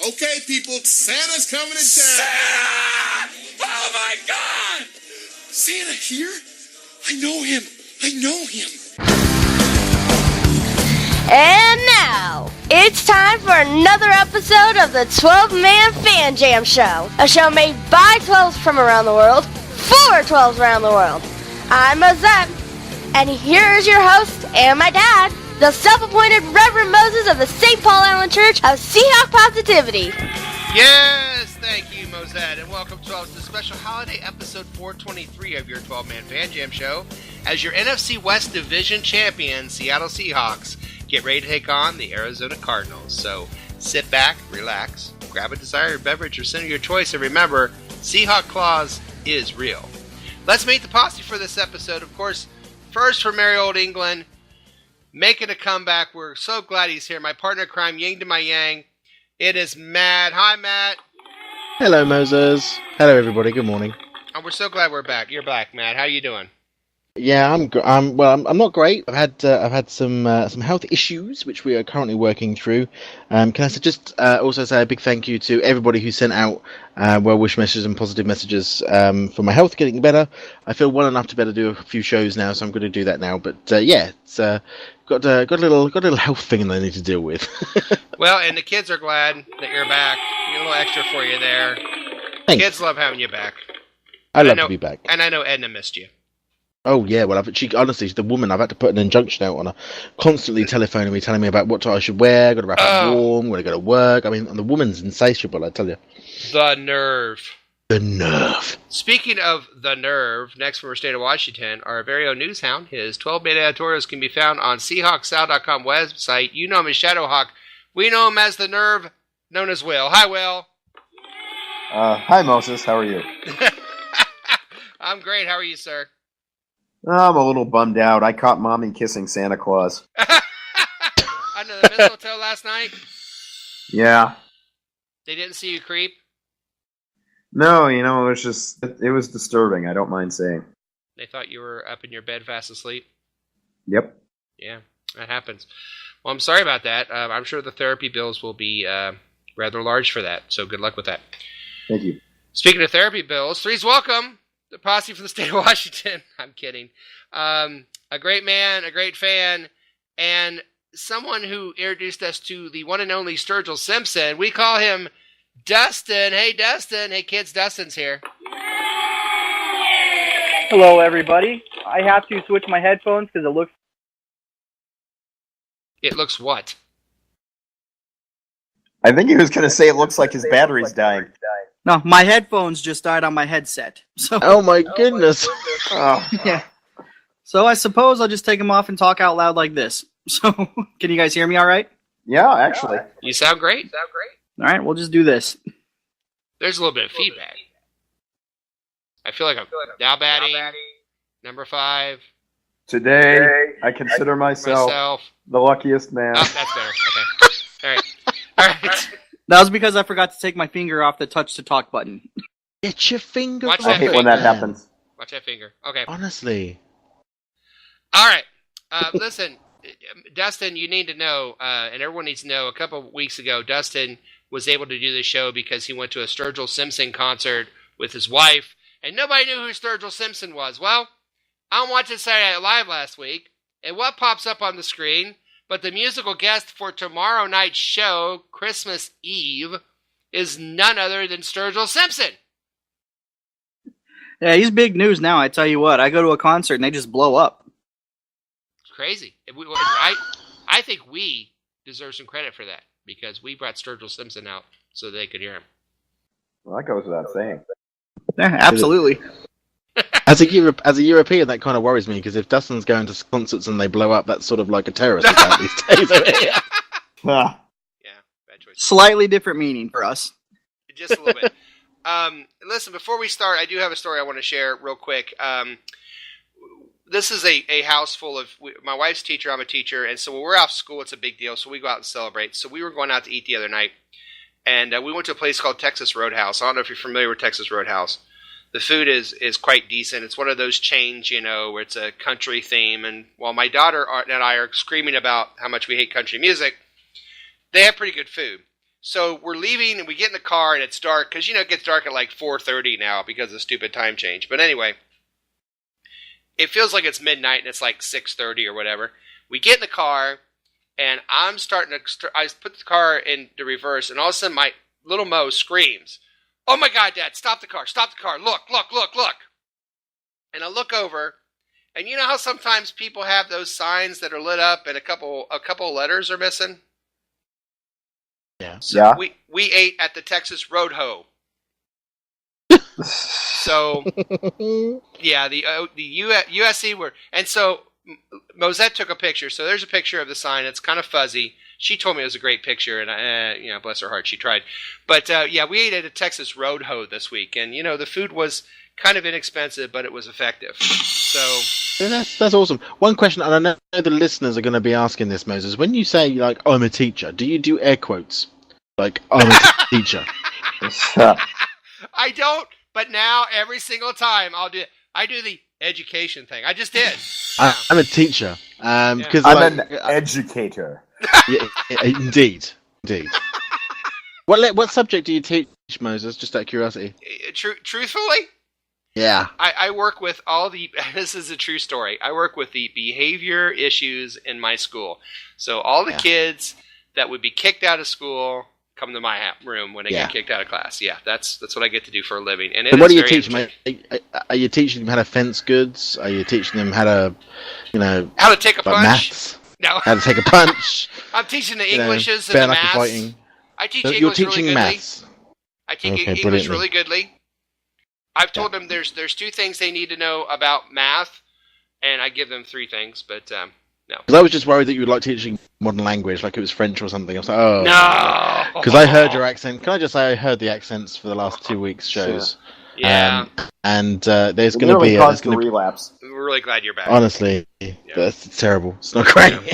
Okay, people, Santa's coming to town. Santa! Oh my God! Santa here? I know him. And now, it's time for another episode of the 12-Man Fan Jam Show. A show made by 12s from around the world, for 12s around the world. I'm Mosette, and here is your host and my dad, the self-appointed Reverend Moses of the St. Paul Island Church of Seahawk Positivity. Yes, thank you, Mosette, and welcome to the special holiday episode 423 of your 12-Man Fan Jam Show. As your NFC West Division champion, Seattle Seahawks get ready to take on the Arizona Cardinals. So sit back, relax, grab a desired beverage or center of your choice, and remember, Seahawk Claus is real. Let's meet the posse for this episode. Of course, first from merry old England, making a comeback. We're so glad he's here. My partner in crime, Ying to my Yang. It is Matt. Hi, Matt. Hello, Moses. Hello, everybody. Good morning. And we're so glad we're back. You're back, Matt. How you doing? Yeah, I'm not great. I've had some health issues which we are currently working through. Can I just also say a big thank you to everybody who sent out well wish messages and positive messages for my health getting better. I feel well enough to better do a few shows now, so I'm going to do that now. But yeah, it's got a little health thing that I need to deal with. Well, and the kids are glad that you're back. A little extra for you there. Thanks. Kids love having you back. I love to be back. And I know Edna missed you. Oh yeah, well, honestly, the woman, I've had to put an injunction out on her, constantly telephoning me, telling me about what I should wear, got to wrap up warm, got to go to work. I mean, the woman's insatiable, I tell you. The nerve. The nerve. Speaking of the nerve, next from our state of Washington, our very own news hound, his 12-minute editorials can be found on SeahawksSal.com website. You know him as Shadowhawk. We know him as the nerve, known as Will. Hi, Will. Hi, Moses. How are you? I'm great. How are you, sir? I'm a little bummed out. I caught Mommy kissing Santa Claus. Under the mistletoe last night? Yeah. They didn't see you creep? No, it was disturbing. I don't mind saying. They thought you were up in your bed fast asleep? Yep. Yeah, that happens. Well, I'm sorry about that. I'm sure the therapy bills will be rather large for that, so good luck with that. Thank you. Speaking of therapy bills, three's welcome. The posse from the state of Washington. I'm kidding. A great man, a great fan, and someone who introduced us to the one and only Sturgill Simpson. We call him Dustin. Hey, Dustin. Hey, kids, Dustin's here. Hello, everybody. I have to switch my headphones because it looks... It looks what? I think he was going to say it looks like his battery's dying. No, my headphones just died on my headset. So, Oh my goodness. Oh. yeah. So I suppose I'll just take them off and talk out loud like this. So, can you guys hear me all right? Yeah, actually. You sound great. All right, we'll just do this. There's a little bit of feedback. I feel like I'm now batting. Number 5. Today, I consider myself the luckiest man. Oh, that's better. Okay. All right. That was because I forgot to take my finger off the touch to talk button. Get your finger Watch off I that hate it, when that man. happens. Watch that finger. Okay. Honestly. All right. Listen, Dustin, you need to know, and everyone needs to know, a couple of weeks ago, Dustin was able to do the show because he went to a Sturgill Simpson concert with his wife, and nobody knew who Sturgill Simpson was. Well, I'm watching Saturday Night Live last week, and what pops up on the screen but the musical guest for tomorrow night's show, Christmas Eve, is none other than Sturgill Simpson. Yeah, he's big news now, I tell you what. I go to a concert and they just blow up. It's crazy. I think we deserve some credit for that because we brought Sturgill Simpson out so they could hear him. Well, that goes without saying. Yeah, absolutely. As a European, that kind of worries me, because if Dustin's going to concerts and they blow up, that's sort of like a terrorist attack these days. Ah. Yeah, bad choice. Slightly different meaning for us. Just a little bit. Listen, before we start, I do have a story I want to share real quick. This is a house full of... my wife's a teacher, I'm a teacher, and so when we're off school, it's a big deal, so we go out and celebrate. So we were going out to eat the other night, and we went to a place called Texas Roadhouse. I don't know if you're familiar with Texas Roadhouse. The food is quite decent. It's one of those chains, where it's a country theme. And while my daughter and I are screaming about how much we hate country music, they have pretty good food. So we're leaving, and we get in the car, and it's dark, because, it gets dark at like 4:30 now because of stupid time change. But anyway, it feels like it's midnight, and it's like 6:30 or whatever. We get in the car, and I put the car into reverse, and all of a sudden my little Mo screams, "Oh my God, Dad, stop the car, look. And I look over, and you know how sometimes people have those signs that are lit up and a couple letters are missing? Yeah. So we ate at the Texas Roadhouse. So yeah, the USC were, and so Mosette took a picture. So there's a picture of the sign. It's kind of fuzzy. She told me it was a great picture, and bless her heart, she tried. But we ate at a Texas Roadhouse this week, and the food was kind of inexpensive, but it was effective. So that's awesome. One question, and I know the listeners are going to be asking this, Moses. When you say like "I'm a teacher," do you do air quotes like "I'm a teacher"? I don't, but now every single time I do the education thing. I just did. I'm a teacher because I'm an educator. Yeah, indeed. What subject do you teach, Moses? Just out of curiosity. Truthfully. Yeah. I work with this is a true story. I work with the behavior issues in my school. So all the kids that would be kicked out of school come to my room when they get kicked out of class. Yeah, that's what I get to do for a living. And what are you teaching them? Are you teaching them how to fence goods? Are you teaching them how to, how to take a punch? Maths? No. How to take a punch? I'm teaching the Englishes and the maths. Fighting. I teach So English you're teaching really goodly. maths. I teach English really goodly. I've told them there's 2 things they need to know about math, and I give them 3 things, but no. Because I was just worried that you would like teaching modern language, like it was French or something. I was like, oh. No! Because I heard your accent. Can I just say I heard the accents for the last 2 weeks' shows? Yeah. And there's going to be a relapse. We're really glad you're back. Honestly, that's terrible. It's not great. Yeah.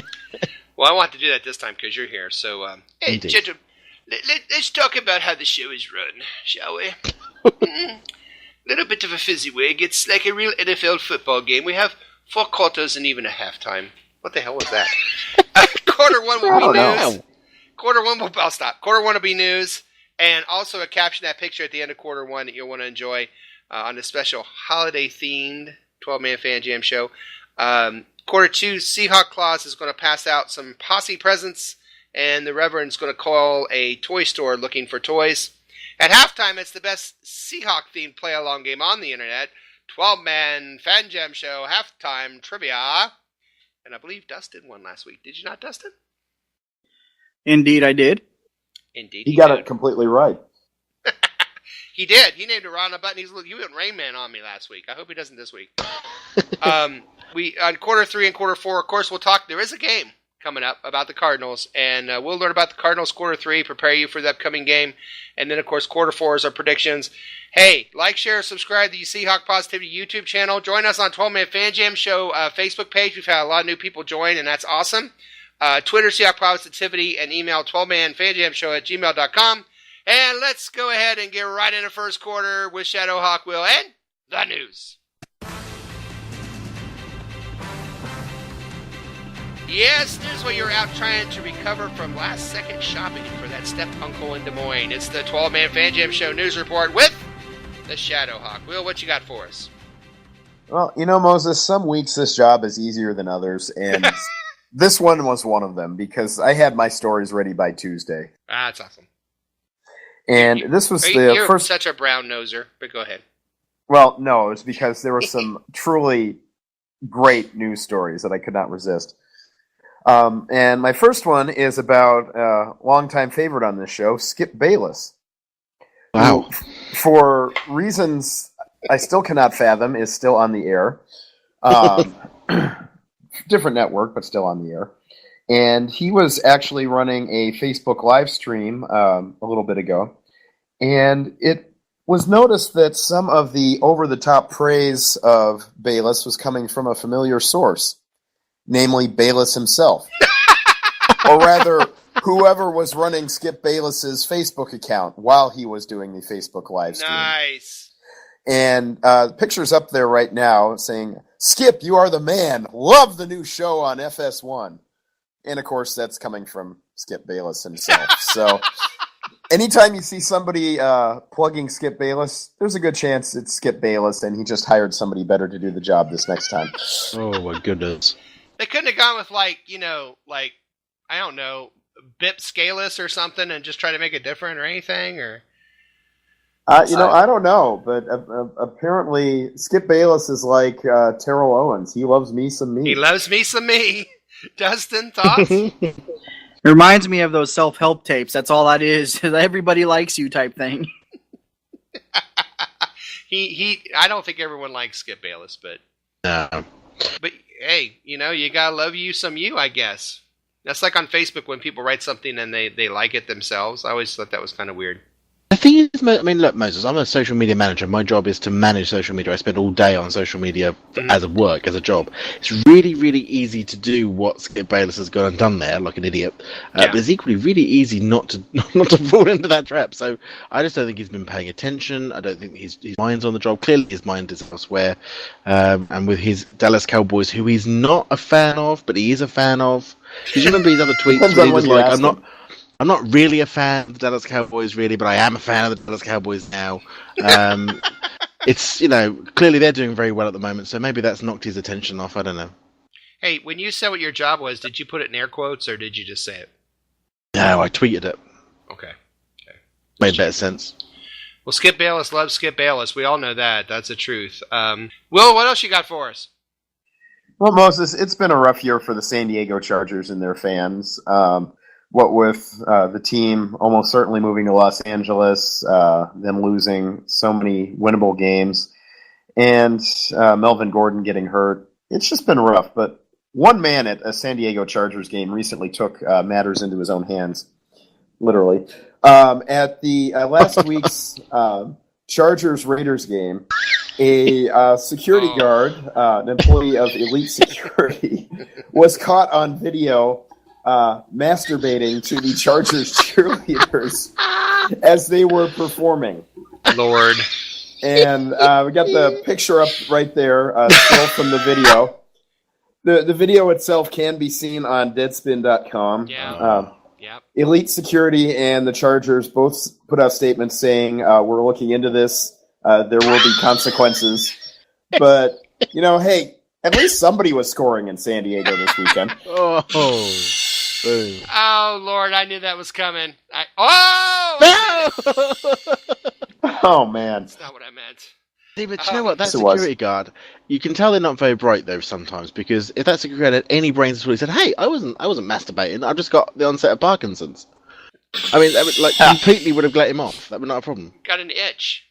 Well, I want to do that this time because you're here. So, hey, gentlemen, let's talk about how the show is run, shall we? Little bit of a fezziwig. It's like a real NFL football game. We have 4 quarters and even a halftime. What the hell was that? Quarter 1 will be news. Quarter 1 will... I'll stop. Quarter 1 will be news. And also a caption that picture at the end of quarter 1 that you'll want to enjoy on the special holiday-themed 12-Man Fan Jam show. Quarter 2, Seahawk Claus is going to pass out some posse presents, and the Reverend's going to call a toy store looking for toys. At halftime, it's the best Seahawk-themed play-along game on the internet. 12-Man Fan Jam show halftime trivia. And I believe Dustin won last week. Did you not, Dustin? Indeed, I did. Indeed, he got it completely right. He did. He named a Ron a button. He went Rain Man on me last week. I hope he doesn't this week. We on quarter 3 and quarter 4, of course, we'll talk. There is a game coming up about the Cardinals, and we'll learn about the Cardinals quarter 3, prepare you for the upcoming game, and then, of course, quarter 4 is our predictions. Hey, like, share, subscribe to the Seahawk Positivity YouTube channel. Join us on 12-Man Fan Jam Show Facebook page. We've had a lot of new people join, and that's awesome. Twitter, Seahawk Positivity, and email 12manfanjamshow@gmail.com. And let's go ahead and get right into first quarter with Shadow Hawk Will and the news. Yes, news while you're out trying to recover from last-second shopping for that step-uncle in Des Moines. It's the 12-Man Fan Jam Show News Report with the Shadow Hawk. Will, what you got for us? Well, Moses, some weeks this job is easier than others, and this one was one of them because I had my stories ready by Tuesday. Ah, that's awesome. And this was you're first... such a brown noser, but go ahead. Well, no, it was because there were some truly great news stories that I could not resist. And my first one is about a longtime favorite on this show, Skip Bayless. Wow. Who, for reasons I still cannot fathom, is still on the air. Different network, but still on the air. And he was actually running a Facebook live stream a little bit ago. And it was noticed that some of the over-the-top praise of Bayless was coming from a familiar source, namely Bayless himself. Or rather, whoever was running Skip Bayless's Facebook account while he was doing the Facebook live stream. Nice. And picture's up there right now saying, "Skip, you are the man. Love the new show on FS1." And, of course, that's coming from Skip Bayless himself. So Anytime you see somebody plugging Skip Bayless, there's a good chance it's Skip Bayless, and he just hired somebody better to do the job this next time. Oh my goodness! They couldn't have gone with I don't know, Bip Scalus or something, and just try to make it different or anything, or. I don't know, but apparently Skip Bayless is like Terrell Owens. He loves me some me. He loves me some me. Dustin, thoughts? It reminds me of those self-help tapes. That's all that is. Everybody likes you type thing. I don't think everyone likes Skip Bayless, but hey, you gotta love you some you, I guess. That's like on Facebook when people write something and they like it themselves. I always thought that was kind of weird. The thing is, look, Moses, I'm a social media manager. My job is to manage social media. I spend all day on social media as a work, as a job. It's really, really easy to do what Skip Bayless has gone and done there, like an idiot. But it's equally really easy not to fall into that trap. So I just don't think he's been paying attention. I don't think his mind's on the job. Clearly, his mind is elsewhere. And with his Dallas Cowboys, who he's not a fan of, but he is a fan of. Did you remember his other tweets where he was like, I'm not really a fan of the Dallas Cowboys, really, but I am a fan of the Dallas Cowboys now. It's, clearly they're doing very well at the moment, so maybe that's knocked his attention off. I don't know. Hey, when you said what your job was, did you put it in air quotes, or did you just say it? No, I tweeted it. Okay. Made better sense. Well, Skip Bayless loves Skip Bayless. We all know that. That's the truth. Will, what else you got for us? Well, Moses, it's been a rough year for the San Diego Chargers and their fans. What with the team almost certainly moving to Los Angeles, them losing so many winnable games, and Melvin Gordon getting hurt. It's just been rough. But one man at a San Diego Chargers game recently took matters into his own hands, literally. At the last week's Chargers-Raiders game, a security guard, an employee of Elite Security, was caught on video masturbating to the Chargers cheerleaders as they were performing. Lord. And we got the picture up right there, still from the video. The video itself can be seen on Deadspin.com. Yeah. Elite Security and the Chargers both put out statements saying, we're looking into this. There will be consequences. But, hey, at least somebody was scoring in San Diego this weekend. Oh, Lord, I knew that was coming. Oh, man. That's not what I meant. See, but you know what? That security guard, you can tell they're not very bright, though, sometimes, because if that security guard had any brains at all, he said, hey, I wasn't masturbating, I just got the onset of Parkinson's. I mean, that would, completely would have let him off. That would not a problem. Got an itch.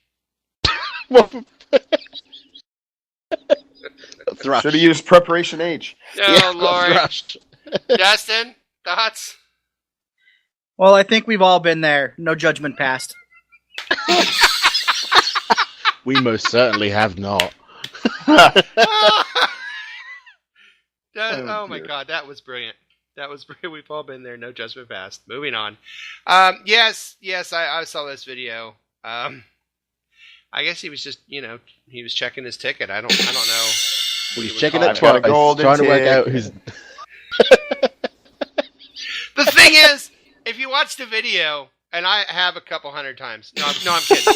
Should have used Preparation H. Oh, Lord. Dustin, thoughts? Well, I think we've all been there. No judgment passed. We most certainly have not. Oh my God, that was brilliant. That was brilliant. We've all been there. No judgment passed. Moving on. Yes, I saw this video. I guess he was just, he was checking his ticket. I don't know. He's checking it twice, trying to work out his. The thing is, if you watch the video, and I have a couple hundred times. No, I'm kidding.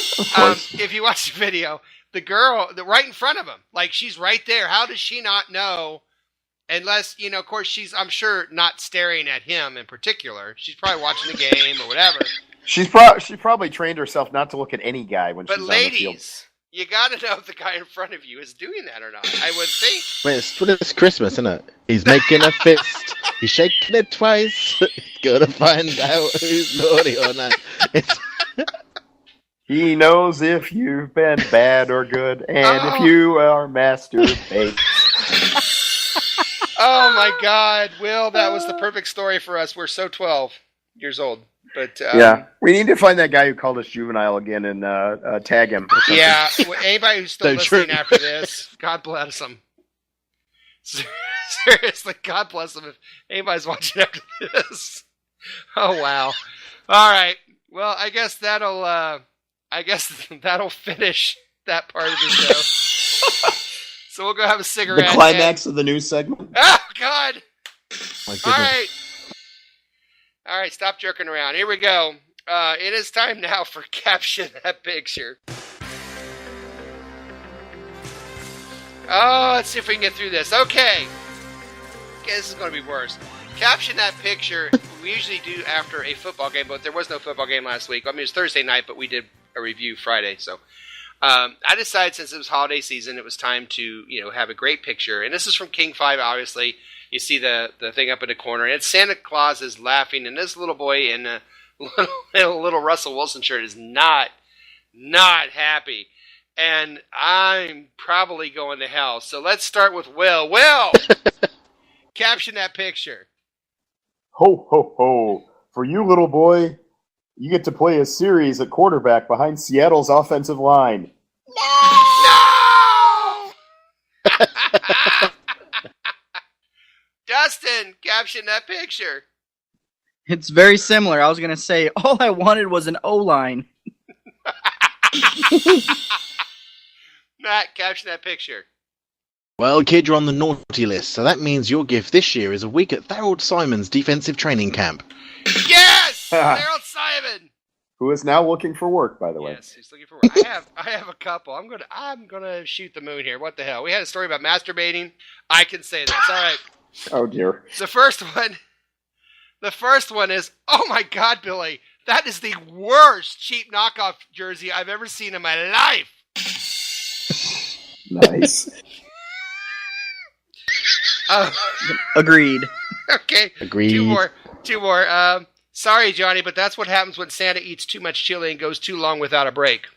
If you watch the video, the girl, right in front of him, she's right there. How does she not know? Unless, of course, she's, I'm sure, not staring at him in particular. She's probably watching the game or whatever. She probably trained herself not to look at any guy when she's on the field. But ladies, you got to know if the guy in front of you is doing that or not. I would think. Wait, it's Christmas, isn't it? He's making a fist. He's shaking it twice. Gonna find out who's naughty or not. He knows if you've been bad or good, and if you are masturbating. Oh my God, Will, that was the perfect story for us. We're so 12 years old. But yeah, we need to find that guy who called us juvenile again and tag him. Yeah, anybody who's still listening after this, God bless them. Seriously, God bless them if anybody's watching after this. Oh wow! All right, well, I guess that'll finish that part of the show. So we'll go have a cigarette. The climax of the news segment. Oh God! My All right, stop jerking around. Here we go. It is time now for Caption That Picture. Oh, let's see if we can get through this. Okay, this is going to be worse. Caption That Picture, we usually do after a football game, but there was no football game last week. I mean, it was Thursday night, but we did a review Friday. So I decided since it was holiday season, it was time to have a great picture. And this is from King 5, obviously. You see the thing up in the corner. And it's Santa Claus is laughing, and this little boy in a little Russell Wilson shirt is not happy. And I'm probably going to hell. So let's start with Will. Will! Caption that picture. Ho, ho, ho. For you, little boy, you get to play a series at quarterback behind Seattle's offensive line. No! Dustin, caption that picture. It's very similar. I was going to say, all I wanted was an O-line. Matt, caption that picture. Well, kid, you're on the naughty list, so that means your gift this year is a week at Harold Simon's defensive training camp. Yes! Harold Simon! Who is now looking for work, by the way. Yes, he's looking for work. I have a couple. I'm gonna shoot the moon here. What the hell? We had a story about masturbating. I can say this. All right. Oh dear. The first one is, oh my God, Billy, that is the worst cheap knockoff jersey I've ever seen in my life. Nice. Agreed. Okay. Agreed. Two more. Sorry, Johnny, but that's what happens when Santa eats too much chili and goes too long without a break.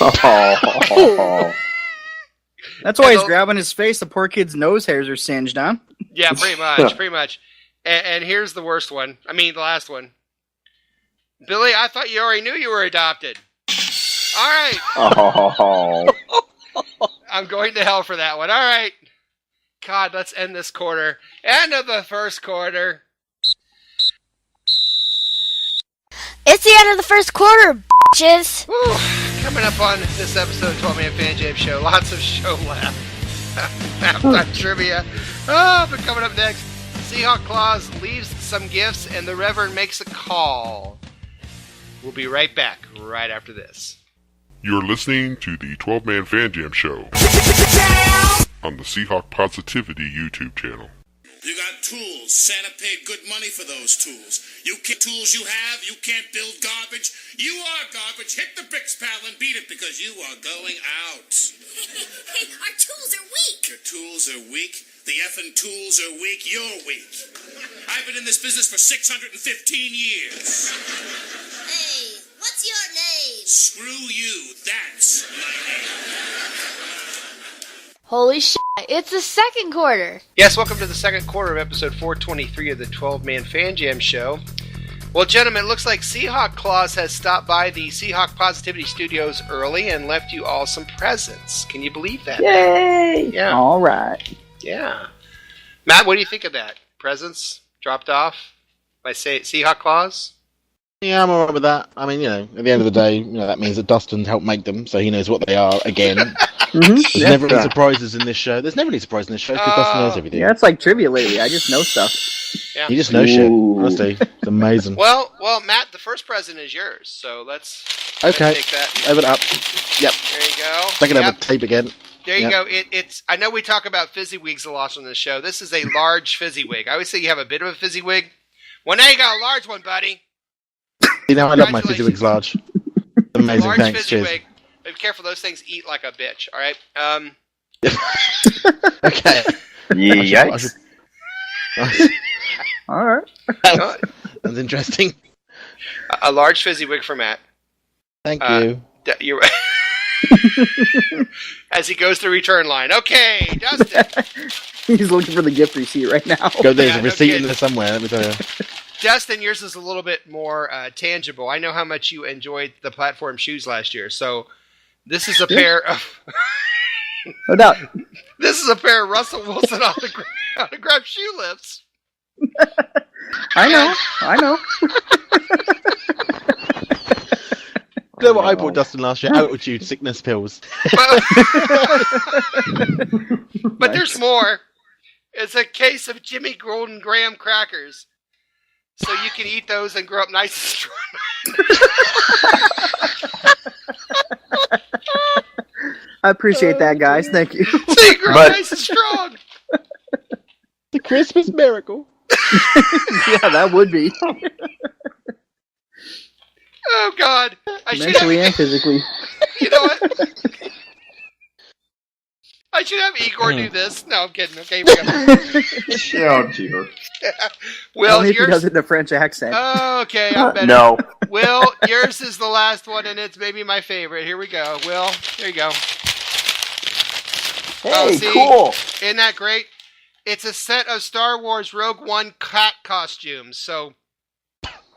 Oh. That's why he's grabbing his face. The poor kid's nose hairs are singed on. Yeah, pretty much. And here's the worst one. I mean, the last one. Billy, I thought you already knew you were adopted. All right. Oh. I'm going to hell for that one. All right. God, let's end this quarter. End of the first quarter. It's the end of the first quarter, bitches. Whew. Coming up on this episode of 12-Man Fan Jam Show, lots of show left. Halftime trivia. But coming up next, Seahawk Claus leaves some gifts and the Reverend makes a call. We'll be right back right after this. You're listening to the 12-Man Fan Jam Show on the Seahawk Positivity YouTube channel. You got tools. Santa paid good money for those tools. Tools you have, you can't build garbage. You are garbage. Hit the bricks, pal, and beat it because you are going out. Hey, our tools are weak. Your tools are weak? The effing tools are weak. You're weak. I've been in this business for 615 years. Hey, what's your name? Screw you. That's my name. Holy shit, it's the second quarter. Yes, welcome to the second quarter of episode 423 of the 12-Man Fan Jam Show. Well, gentlemen, it looks like Seahawk Claus has stopped by the Seahawk Positivity Studios early and left you all some presents. Can you believe that? Yay! Yeah. All right. Yeah. Matt, what do you think of that? Presents dropped off by Seahawk Claus? Yeah, I'm alright with that. I mean, at the end of the day, that means that Dustin helped make them, so he knows what they are again. There's never any surprises in this show. There's never any surprises in this show because Dustin knows everything. Yeah, it's like trivia lately. I just know stuff. Yeah. You just know shit. Honestly, it's amazing. Well, Matt, the first present is yours, so let's Okay. take that. Open it up. Yep. There you go. Take it over tape again. There you Yep. go. It's. I know we talk about Fizzywigs a lot on this show. This is a large Fizzywig. I always say you have a bit of a Fizzywig. Well, now you got a large one, buddy. I love my Fizzywigs large. Amazing, Large thanks. Cheers. Fizzywig. But be careful, those things eat like a bitch. All right. Okay. Yikes. All right. That's interesting. A large Fizzywig for Matt. Thank you. You're as he goes to return line. Okay, Dustin. He's looking for the gift receipt right now. There's Yeah, a receipt no in there somewhere, let me tell you. Dustin, yours is a little bit more tangible. I know how much you enjoyed the platform shoes last year, so this is a pair of... No doubt. This is a pair of Russell Wilson autographed shoe lifts. I know. You know what I bought Dustin last year? Altitude sickness pills. But there's more. It's a case of Jimmy Golden Graham crackers. So you can eat those and grow up nice and strong. I appreciate that, guys. Thank you. See, girl, nice and strong. The Christmas miracle. Yeah, that would be. Oh, God. Mentally and physically. You know what? I should have Igor do this. No, I'm kidding. Okay, we go. Oh, dear. Will, Only if he yours... does it in a French accent. Okay, I'm better. No. Will, yours is the last one, and it's maybe my favorite. Here we go. Will, there you go. Hey, see? cool. Isn't that great? It's a set of Star Wars Rogue One cat costumes. So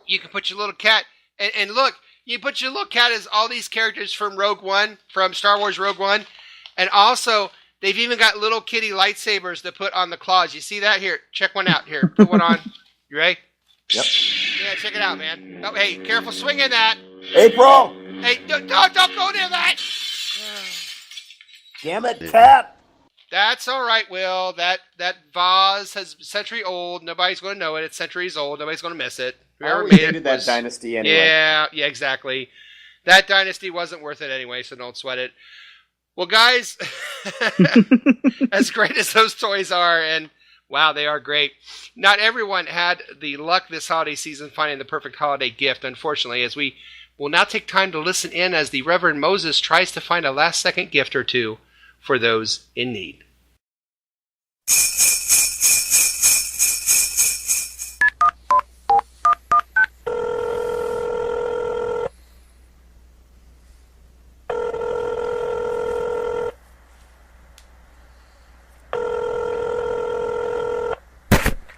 you can put your little cat, and look, you put your little cat as all these characters from Rogue One, from Star Wars Rogue One, and also they've even got little kitty lightsabers to put on the claws. You see that? Here, check one out. Here, put one on. You ready? Yep. Yeah, check it out, man. Oh, hey, careful swinging that. April! Hey, don't go near that. Damn it, cat! That's all right, Will. That vase has century old. Nobody's going to know it. It's centuries old. Nobody's going to miss it. Whoever made it that dynasty anyway. Yeah, exactly. That dynasty wasn't worth it anyway, so don't sweat it. Well, guys, as great as those toys are, and wow, they are great. Not everyone had the luck this holiday season finding the perfect holiday gift, unfortunately, as we will now take time to listen in as the Reverend Moses tries to find a last-second gift or two for those in need.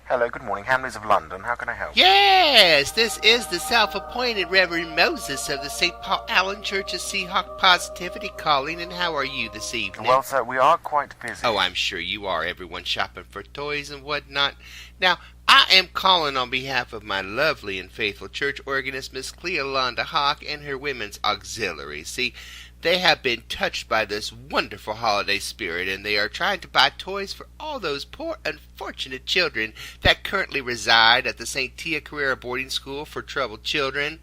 Hello, good morning. Hamleys of London. How can I help? Yes, this is the self-appointed Reverend Moses of the St. Paul Allen Church of Seahawk Positivity calling, and how are you this evening? Well, sir, we are quite busy. Oh, I'm sure you are. Everyone shopping for toys and whatnot. Now, I am calling on behalf of my lovely and faithful church organist, Miss Cleolanda Hawk, and her women's auxiliary. See, they have been touched by this wonderful holiday spirit, and they are trying to buy toys for all those poor, unfortunate children that currently reside at the St. Tia Carrera boarding school for troubled children.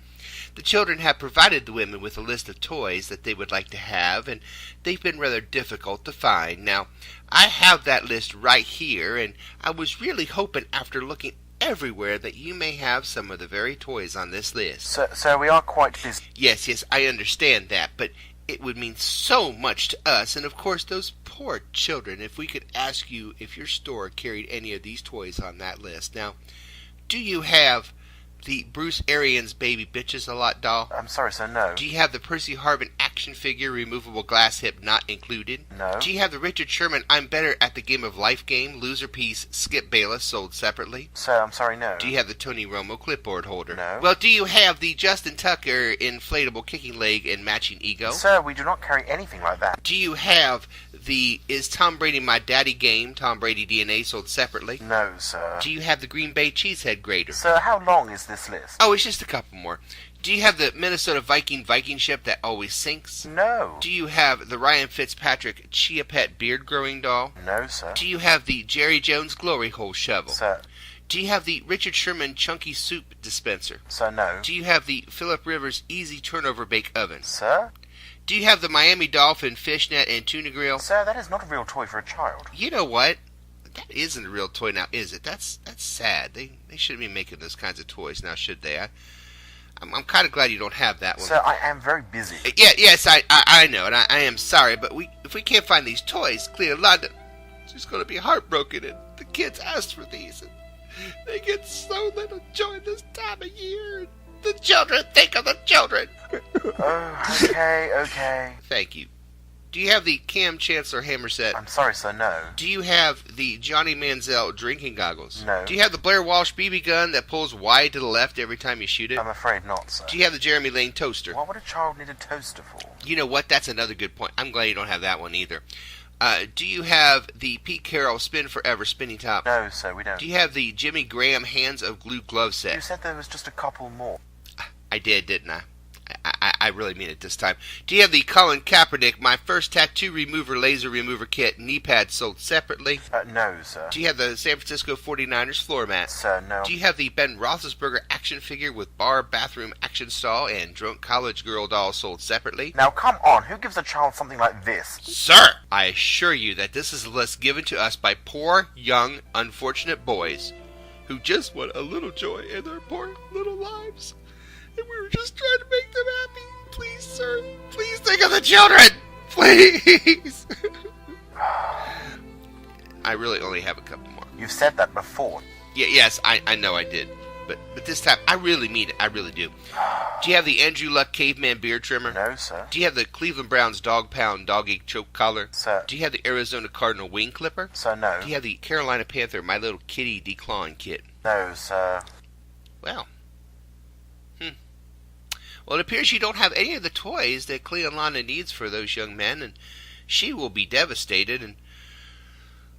The children have provided the women with a list of toys that they would like to have, and they've been rather difficult to find. Now, I have that list right here, and I was really hoping after looking everywhere that you may have some of the very toys on this list. Sir, we are quite busy. Yes, I understand that, but it would mean so much to us, and of course those poor children, if we could ask you if your store carried any of these toys on that list. Now, do you have the Bruce Arians Baby Bitches a Lot doll? I'm sorry, sir, no. Do you have the Percy Harvin action figure removable glass hip not included? No. Do you have the Richard Sherman I'm Better at the Game of Life game, loser piece, Skip Bayless sold separately? Sir, I'm sorry, no. Do you have the Tony Romo clipboard holder? No. Well, do you have the Justin Tucker inflatable kicking leg and matching ego? Sir, we do not carry anything like that. Do you have the Is Tom Brady My Daddy game, Tom Brady DNA sold separately? No, sir. Do you have the Green Bay Cheesehead grater? Sir, how long is this list? Oh, it's just a couple more. Do you have the Minnesota Viking ship that always sinks? No. Do you have the Ryan Fitzpatrick Chia Pet beard growing doll? No, sir. Do you have the Jerry Jones glory hole shovel? Sir. Do you have the Richard Sherman chunky soup dispenser? Sir, no. Do you have the Philip Rivers easy turnover bake oven? Sir? Do you have the Miami Dolphin fishnet and tuna grill? Sir, that is not a real toy for a child. You know what? That isn't a real toy now, is it? That's sad. They shouldn't be making those kinds of toys now, should they? I'm kind of glad you don't have that one. Sir, I am very busy. Yes, I know, and I am sorry, but if we can't find these toys, Cleolanda, she's going to be heartbroken, and the kids asked for these, and they get so little joy this time of year. The children, think of the children. Oh, okay. Thank you. Do you have the Cam Chancellor hammer set? I'm sorry, sir, no. Do you have the Johnny Manziel drinking goggles? No. Do you have the Blair Walsh BB gun that pulls wide to the left every time you shoot it? I'm afraid not, sir. Do you have the Jeremy Lane toaster? What would a child need a toaster for? You know what? That's another good point. I'm glad you don't have that one either. Do you have the Pete Carroll Spin Forever spinning top? No, sir, we don't. Do you have the Jimmy Graham Hands of Glue glove set? You said there was just a couple more. I did, didn't I? I really mean it this time. Do you have the Colin Kaepernick, my first tattoo remover, laser remover kit, knee pad sold separately? No, sir. Do you have the San Francisco 49ers floor mat? Sir, no. Do you have the Ben Roethlisberger action figure with bar, bathroom, action stall, and drunk college girl doll sold separately? Now, come on. Who gives a child something like this? Sir, I assure you that this is a list given to us by poor, young, unfortunate boys who just want a little joy in their poor little lives. And we were just trying to make them happy. Please, sir, please think of the children. Please. I really only have a couple more. You've said that before. Yes, I know I did. But this time, I really mean it. I really do. Do you have the Andrew Luck Caveman beard trimmer? No, sir. Do you have the Cleveland Browns Dog Pound Dog-Eat Choke Collar? Sir. Do you have the Arizona Cardinal Wing Clipper? Sir, no. Do you have the Carolina Panther My Little Kitty Declawing Kit? No, sir. Well. Well, it appears you don't have any of the toys that Cleolana needs for those young men, and she will be devastated, and...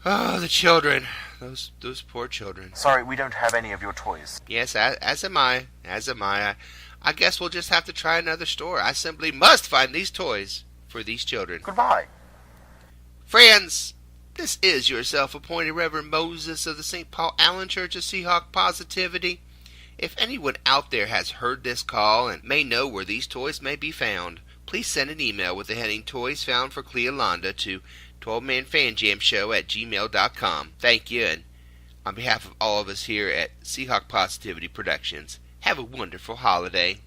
Oh, the children. Those poor children. Sorry, we don't have any of your toys. Yes, as am I. I guess we'll just have to try another store. I simply must find these toys for these children. Goodbye. Friends, this is your self-appointed Reverend Moses of the St. Paul Allen Church of Seahawk Positivity. If anyone out there has heard this call and may know where these toys may be found, please send an email with the heading Toys Found for Cleolanda to 12manfanjamshow@gmail.com. Thank you, and on behalf of all of us here at Seahawk Positivity Productions, have a wonderful holiday.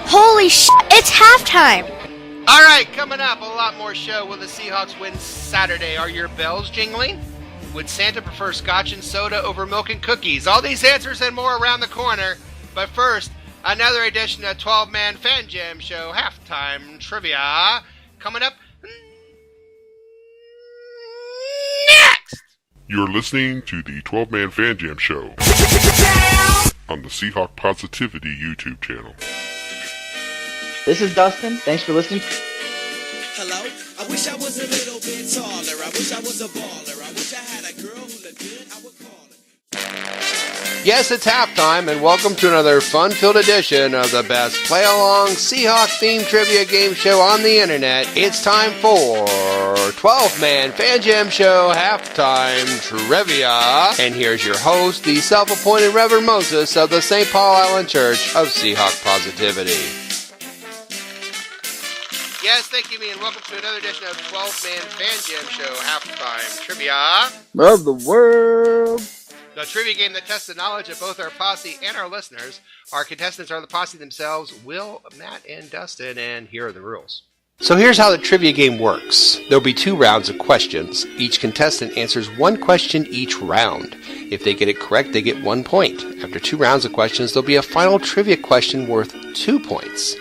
Holy shit, it's halftime! Alright, coming up, a lot more show. Will the Seahawks win Saturday? Are your bells jingling? Would Santa prefer scotch and soda over milk and cookies? All these answers and more around the corner. But first, another edition of 12-Man Fan Jam Show Halftime Trivia. Coming up next! You're listening to the 12-Man Fan Jam Show on the Seahawk Positivity YouTube channel. This is Dustin. Thanks for listening. Hello? I wish I was a little bit taller. I wish I was a baller. I wish I had a girl who looked good. I would call her. Yes, it's halftime, and welcome to another fun-filled edition of the best play-along Seahawk-themed trivia game show on the internet. It's time for 12-Man Fan Jam Show Halftime Trivia. And here's your host, the self-appointed Reverend Moses of the St. Paul Island Church of Seahawk Positivity. Yes, thank you, and welcome to another edition of 12-Man Fan Jam Show Halftime Trivia. Of the world. The trivia game that tests the knowledge of both our posse and our listeners. Our contestants are the posse themselves, Will, Matt, and Dustin, and here are the rules. So here's how the trivia game works. There'll be 2 rounds of questions. Each contestant answers 1 question each round. If they get it correct, they get 1 point. After 2 rounds of questions, there'll be a final trivia question worth 2 points.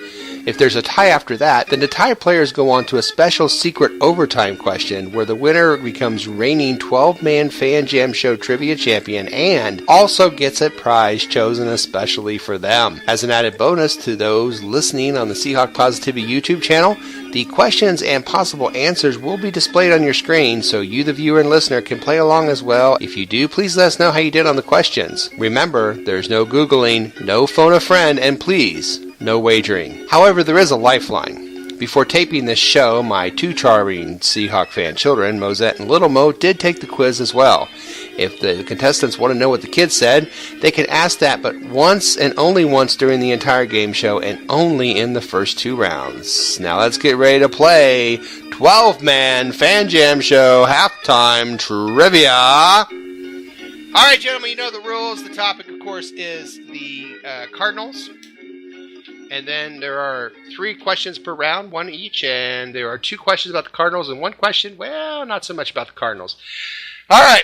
If there's a tie after that, then the tie players go on to a special secret overtime question where the winner becomes reigning 12-man Fan Jam Show Trivia Champion and also gets a prize chosen especially for them. As an added bonus to those listening on the Seahawk Positivity YouTube channel, the questions and possible answers will be displayed on your screen so you, the viewer and listener, can play along as well. If you do, please let us know how you did on the questions. Remember, there's no Googling, no phone a friend, and please, no wagering. However, there is a lifeline. Before taping this show, my 2 charming Seahawk fan children, Mosette and Little Mo, did take the quiz as well. If the contestants want to know what the kids said, they can ask that but once and only once during the entire game show and only in the first 2 rounds. Now let's get ready to play 12-Man Fan Jam Show Halftime Trivia. Alright, gentlemen, you know the rules. The topic, of course, is the Cardinals. And then there are 3 questions per round, 1 each, and there are 2 questions about the Cardinals and 1 question, well, not so much about the Cardinals. All right,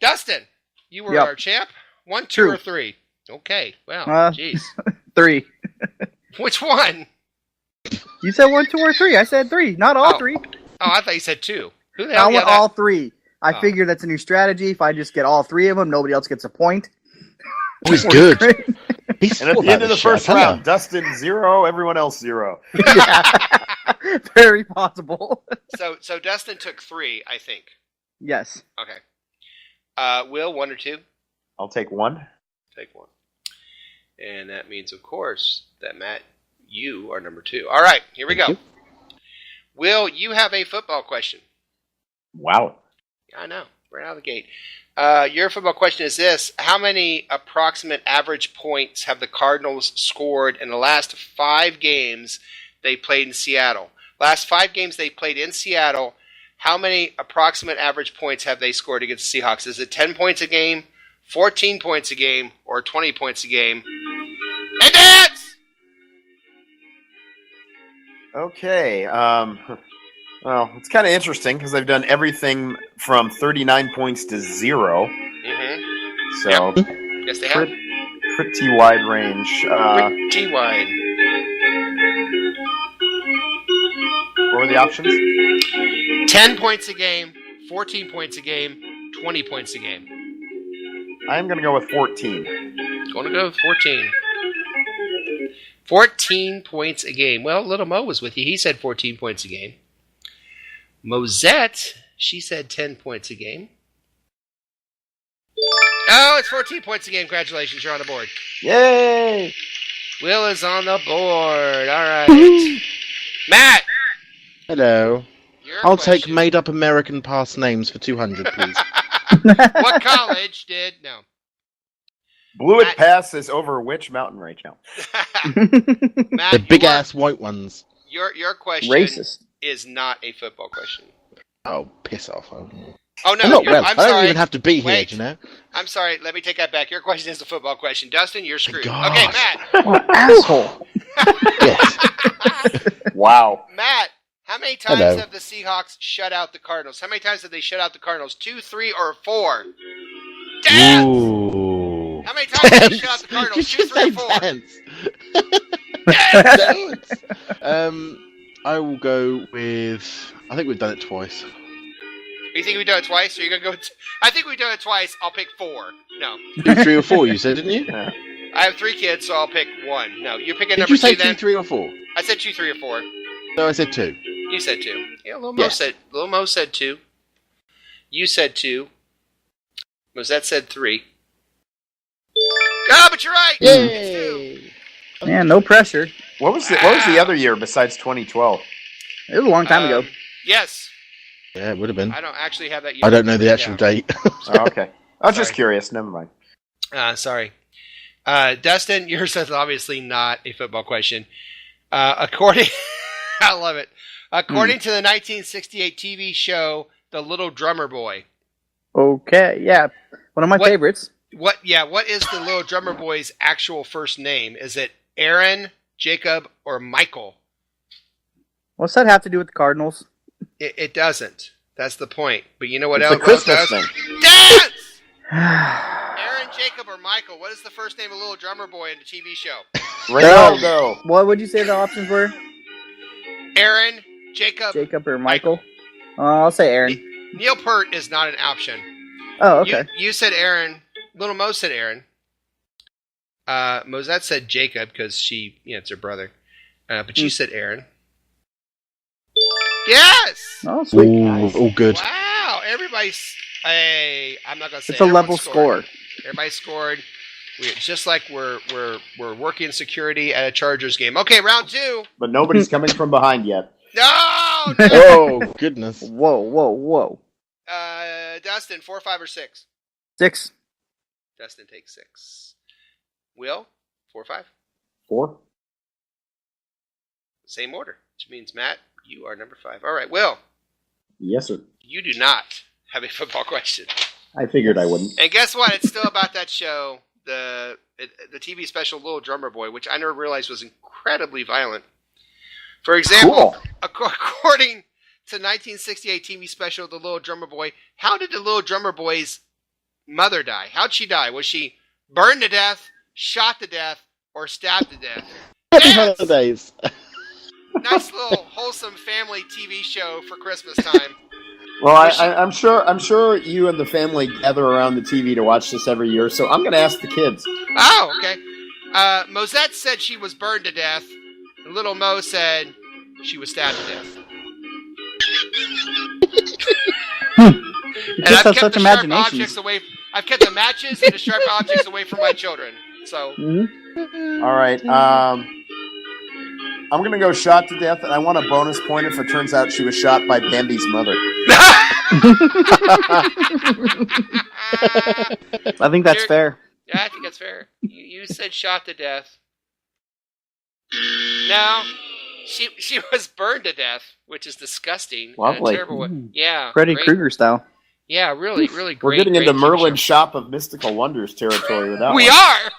Dustin, you were our champ. 1, 2, or 3? Okay, well, jeez. 3. Which one? You said 1, 2, or 3. I said 3, not all 3. Oh, I thought you said 2. Who the hell? I want all 3. I figured that's a new strategy. If I just get all 3 of them, nobody else gets a point. Oh, he's good. He's And at thought the end about of the this shit, first I tell round, Dustin 0, everyone else 0. Yeah. Very possible. So Dustin took 3, I think. Yes. Okay. Will, 1 or 2? I'll take 1. Take 1. And that means, of course, that Matt, you are number 2. All right, here we go. Thank Will, you have a football question. Wow. Yeah, I know. Right out of the gate. Your football question is this. How many approximate average points have the Cardinals scored in the last 5 games they played in Seattle? Last 5 games they played in Seattle, how many approximate average points have they scored against the Seahawks? Is it 10 points a game, 14 points a game, or 20 points a game? And dance! Okay. Well, it's kind of interesting because they've done everything from 39 points to 0. Mm-hmm. So, Yes, they have. pretty wide range. Pretty wide. What were the options? 10 points a game, 14 points a game, 20 points a game. I'm going to go with 14. Going to go with 14. 14 points a game. Well, Little Mo was with you. He said 14 points a game. Mosette, she said 10 points a game. Oh, it's 14 points a game. Congratulations, you're on the board. Yay! Will is on the board. All right. Matt! Hello. Your I'll take question. made-up American past names for 200, please. What college did... No. Blue It Matt- Pass is over which mountain right now? Matt, The big-ass white ones. Your question Racist. is not a football question. Oh, piss off. Oh, Oh, no. I'm not well. I'm I don't sorry. even have to be here, Wait. do you know? I'm sorry. Let me take that back. Your question is a football question. Dustin, you're screwed. God. Okay, Matt. What an asshole. Yes. Wow. Matt, how many times Hello. have the Seahawks shut out the Cardinals? How many times have they shut out the Cardinals? 2, 3, or 4? Damn! Ooh. How many times have they shut out the Cardinals? 2, 3, or 4? Dance. I will go with... I think we've done it twice. You think we've done it twice? Or you gonna go? I think we've done it twice. I'll pick 4. No, 2, 3, or 4, you said, didn't you? I have 3 kids, so I'll pick 1. No, you're picking Did number you say 2 2, then. 3, or 4? I said 2, 3, or 4. No, I said 2. You said 2. Yeah, Lil Mo Yes. said 2. You said 2. Mosette said 3. Ah, but you're right. It's 2. Man, no pressure. What was the other year besides 2012? It was a long time ago. Yes. Yeah, it would have been. I don't actually have that year. I don't know the actual date. Oh, okay. I was just Sorry. curious. Never mind. Sorry. Dustin, yours is obviously not a football question. According, I love it. According to the 1968 TV show, The Little Drummer Boy. Okay, yeah. One of my favorites. What is the Little Drummer Boy's actual first name? Is it Aaron, Jacob, or Michael? What's that have to do with the Cardinals? It doesn't. That's the point. But you know what It's else the Christmas does? thing. Dance! Aaron, Jacob, or Michael? What is the first name of Little Drummer Boy in the TV show? Ronaldo. What would you say the options were? Aaron, Jacob. Jacob or Michael? I'll say Aaron. Neil Peart is not an option. Oh, okay. You said Aaron. Little Mo said Aaron. Mosette said Jacob because it's her brother. But you said Aaron. Yes! Oh, sweet. Ooh, all good. Wow! Everybody's. Hey, I'm not gonna say It's a everyone level scored. score. Everybody scored. It's just like we're working security at a Chargers game. Okay, round 2. But nobody's coming from behind yet. No! Oh, goodness. Whoa. Dustin, 4, 5, or 6? 6. Dustin takes 6. Will, 4, 5. 4. Same order, which means Matt, you are number 5. All right, Will, Yes, sir. you do not have a football question. I figured I wouldn't. And guess what? It's still about that show, the TV special Little Drummer Boy, which I never realized was incredibly violent. For example, according to 1968 TV special The Little Drummer Boy, how did the Little Drummer Boy's mother die? How'd she die? Was she burned to death, shot to death, or stabbed to death? Happy Yes! holidays. Nice little wholesome family TV show for Christmas time. Well, I'm sure you and the family gather around the TV to watch this every year, so I'm going to ask the kids. Oh, okay. Mosette said she was burned to death. And little Mo said she was stabbed to death. You just have such imagination. I've kept the matches and the sharp objects away from my children. So. Mm-hmm. All right. I'm going to go shot to death, and I want a bonus point if it turns out she was shot by Bambi's mother. I think that's fair. Yeah, I think that's fair. You said shot to death. No, she was burned to death, which is disgusting. Lovely. Terrible. Yeah. Freddy Krueger style. Yeah, really, really great. We're getting into great Merlin's show. Shop of Mystical Wonders territory with that We one. are!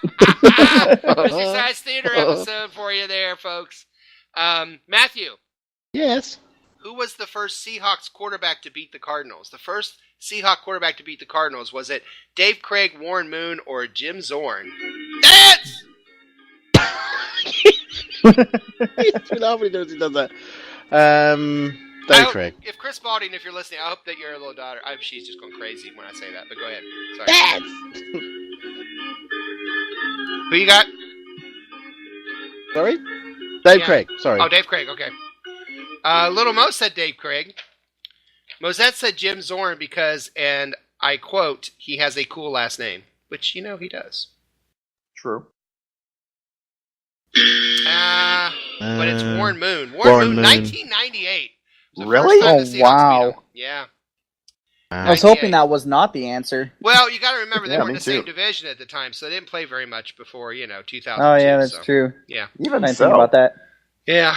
Mr. Size Theater episode for you there, folks. Matthew. Yes. Who was the first Seahawks quarterback to beat the Cardinals? The first Seahawk quarterback to beat the Cardinals, was it Dave Craig, Warren Moon, or Jim Zorn? Dance! He does that. Dave Craig. If Chris Balding, if you're listening, I hope that your little daughter, she's just going crazy when I say that, but go ahead. Sorry. Dance! Who you got? Sorry? Dave Craig, sorry. Oh, Dave Craig, okay. Little Mo said Dave Craig. Mosette said Jim Zorn because, and I quote, he has a cool last name, which, he does. True. But it's Warren Moon. Warren Moon. 1998. Really? Oh, wow. Yeah. I was hoping that was not the answer. Well, you got to remember, they Yeah, were in me the same too. division at the time, so they didn't play very much before, 2002. Oh, yeah, that's true. Yeah. Even I didn't so. think about that. Yeah.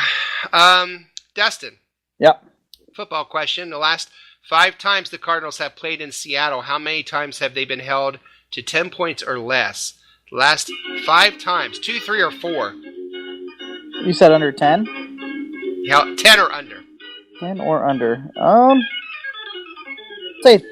Dustin. Yep. Football question. The last 5 times the Cardinals have played in Seattle, how many times have they been held to 10 points or less? The last 5 times. 2, 3, or 4? You said under 10? Yeah, 10 or under. 10 or under. Say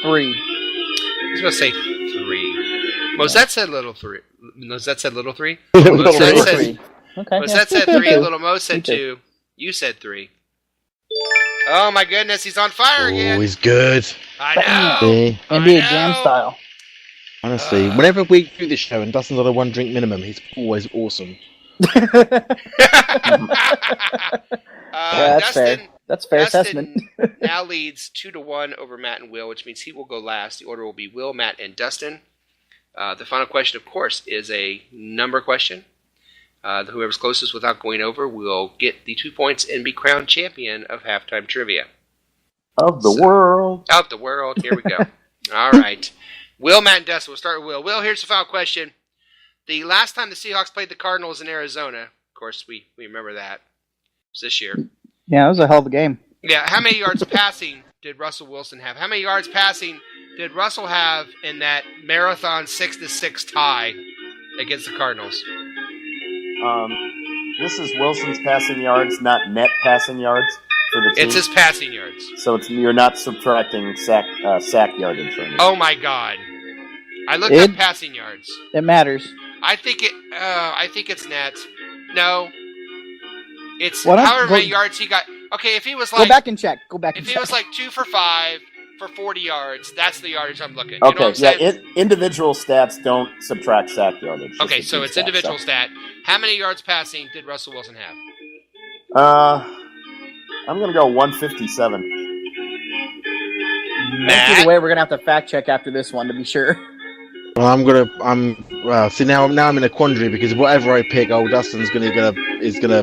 3. He's going to say 3. Mosette said little 3. Mosette said little 3? Little Mosette said 3. Okay. Mosette yeah. said 3. Little Mo Me said too. 2. You said 3. Oh my goodness, he's on fire again. Oh, he's good. I know. See? NBA Jam style. Honestly, whenever we do this show and Dustin's on a 1 drink minimum, he's always awesome. Yeah, that's Dustin, fair. That's fair assessment. Dustin now leads 2-1 over Matt and Will, which means he will go last. The order will be Will, Matt, and Dustin. The final question, of course, is a number question. Whoever's closest without going over will get the 2 points and be crowned champion of halftime trivia. Of the world. Of the world. Here we go. All right. Will, Matt, and Dustin. We'll start with Will. Will, here's the final question. The last time the Seahawks played the Cardinals in Arizona, of course, we remember that. It was this year. Yeah, it was a hell of a game. Yeah, how many yards passing did Russell Wilson have? How many yards passing did Russell have in that marathon 6-6 tie against the Cardinals? This is Wilson's passing yards, not net passing yards for the team. It's his passing yards. So you're not subtracting sack yardage from it. Oh my God! I looked up passing yards. It matters. I think it's net. No, it's What? however Go- many yards he got. Okay, if he was Go like back and check. Go back and if he check. was like 2 for 5 for 40 yards, that's the yardage I'm looking. You know Okay, what I'm saying? individual stats don't subtract sack yardage. just Okay, the so team it's stats, individual so. stat. How many yards passing did Russell Wilson have? I'm gonna go 157. Either way, we're gonna have to fact check after this one to be sure. Well, see now I'm in a quandary because whatever I pick, old Dustin's is gonna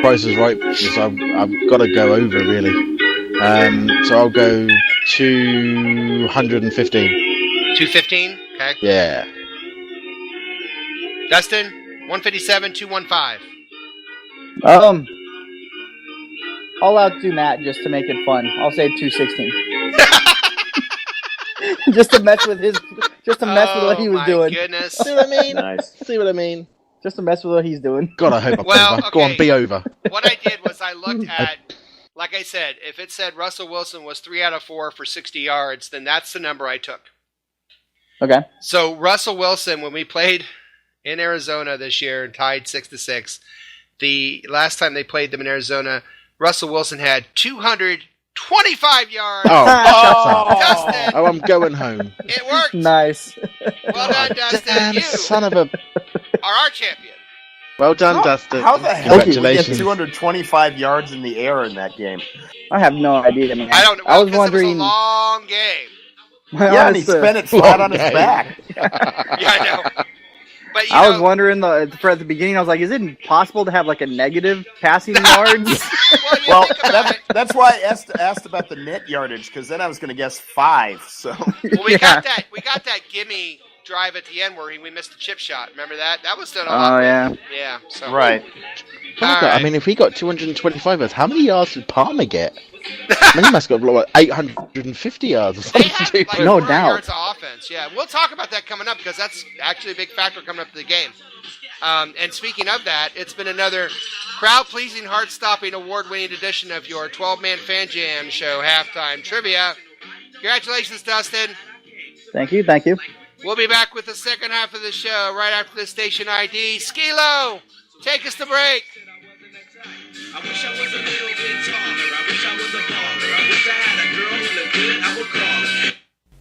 price us right. So I've got to go over really. So I'll go 215. 215. Okay. Yeah. Dustin, 157, 215. I'll outdo Matt just to make it fun. I'll say 216. just to mess with with what he was doing. Goodness. See what I mean? Nice. See what I mean? Just to mess with what he's doing. God, I hope I'm Well, over. Go on, okay. be over. What I did was I looked at, like I said, if it said Russell Wilson was 3 out of 4 for 60 yards, then that's the number I took. Okay. So Russell Wilson, when we played in Arizona this year and tied 6-6, the last time they played them in Arizona, Russell Wilson had 200 25 yards. Oh, shut up. Dustin, Oh, I'm going home. it worked. Nice. Well done, Dustin. Damn, You son of a... are our champion. Well done, Dustin. How the hell did we get Congratulations. 225 yards in the air in that game? I have no idea, man. I don't know. I Well, was because it was a wondering. long game. My Yeah, and he honest, spent it flat on his game. back. Yeah, I know. But I was wondering for at the beginning. I was like, is it possible to have like a negative passing yards? Well, think about it. that's why I asked about the net yardage, because then I was going to guess 5. So Well, we got that gimme drive at the end where we missed the chip shot. Remember that? That was done a lot. Oh yeah. Yeah. So. right. All I right. mean, if he got 225 yards, how many yards did Palmer get? I mean, he must have got like 850 yards or They something. had like No 400 doubt. yards of offense. Yeah, we'll talk about that coming up because that's actually a big factor coming up to the game. And speaking of that, it's been another crowd-pleasing, heart-stopping, award-winning edition of your 12-man Fan Jam Show halftime trivia. Congratulations, Dustin. Thank you. Thank you. We'll be back with the second half of the show right after the station ID. Skilo, take us to break. I wish I was a little bit taller. I wish I was a baller. I wish I had a girl who looked good. I would call her.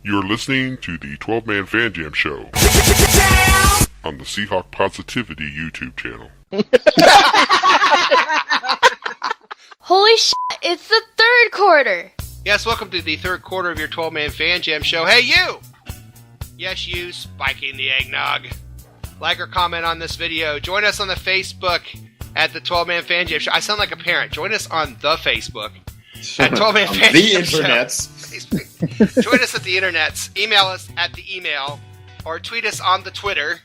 You're listening to the 12-Man Fan Jam Show on the Seahawk Positivity YouTube channel. Holy shit, it's the third quarter. Yes, welcome to the third quarter of your 12-man Fan Jam Show. Hey, you! Yes, you, spiking the eggnog. Like or comment on this video. Join us on the Facebook at the 12-man Fan Jam Show. I sound like a parent. Join us on the Facebook at 12-man Fan The Jam Show. internets. Join us at the internets. Email us at the email or tweet us on the Twitter.